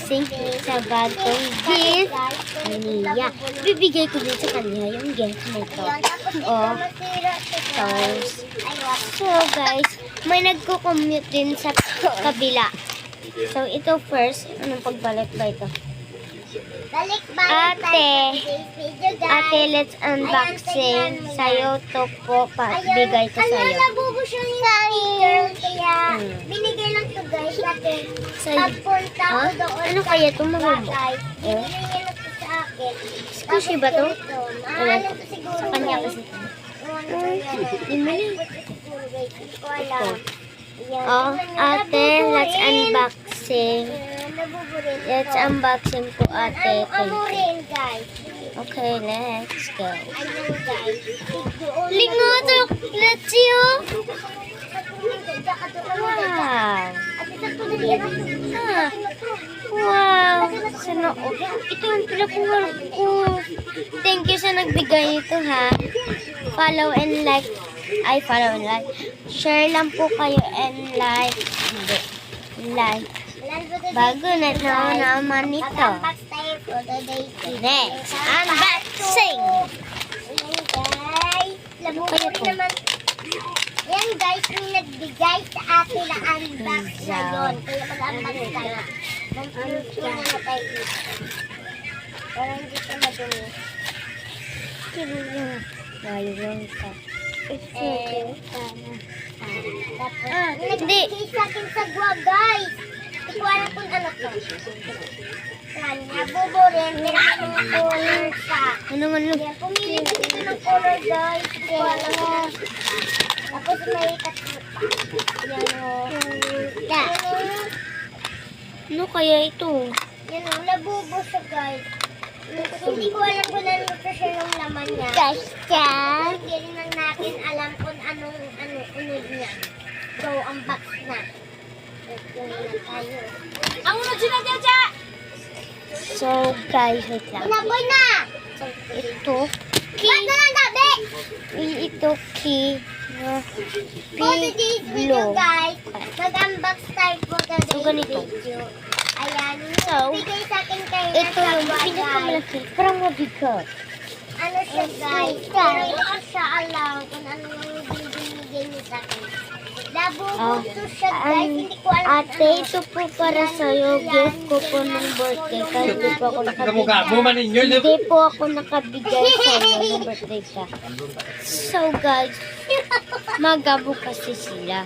unboxing sa bagong gift ni Nia. Bibigay ko din sa kanya yung gift na ito. Oh, so guys, may nagko-commute din sa kabila. So ito first, anong pagbalik ba ito? Ate, let's unboxing. Sa'yo to po, bigay ko sa'yo. Nabubos yung sticker, kaya binigay lang to guys. Pagpunta ko doon. Ano kaya ito mahubo? Binigay niya lang to sa akin. Squishy ba to? Maalam to siguro. Sa kanya kasi ito. Oh, ate, let's unboxing. Let's unboxing po, ate. Ano rin, guys? Okay, let's go. Ayun, guys. Lingo, let's you. Wow. Wow. Sana, ito yung pinapungarap ko. Thank you sa nagbigay nito, ha. Follow and like. Ay, follow and like. Share lang po kayo and like. Hindi. Like. Bago na naman ito. Next, unboxing. Ano kaya po? Yan guys, yung nagbigay sa atin na unbox ngayon. Kaya mag-unbox tayo. Mag-unbox na tayo dito. Para hindi ito madumi. Mayroon ka. Hindi. Sa akin sa gwa guys. Hindi ko alam kung ano to. Yan, nabubo rin. Meron ng color sa. Ano man lang? Yan, pumili ko dito ng color guys. Hindi ko alam mo. Tapos may tatlo pa. Yan o. Ano kaya ito? Yan o, nabubo siya guys. Hindi ko alam kung ano siya yung laman niya. Guys, Hindi rin lang natin alam kung anong unod niya. So, unbox na. Let's go na tayo. Ang unod siya na dyan! So, guys, wait lang. Inaboy na! Ito, Ba't na lang gabi? ito key na For today's video blue. guys, mag-unbox tayo for today's So, ganito. video. Ayan, So, bigay sa akin kayo Ito na yung sa guys. pinakamalaki. Parang mabigat. Ano siya guys? Pero hindi ko siya alam kung ano yung binigay niyo sa akin. Labubuto siya guys, hindi ko alam kung Ate, ito po para sa'yo. Gift ko po ng birthday. Kahit di po ako nakabigay. Hindi po ako nakabigay sa'yo ng birthday ka. So guys, magabu kasi sila.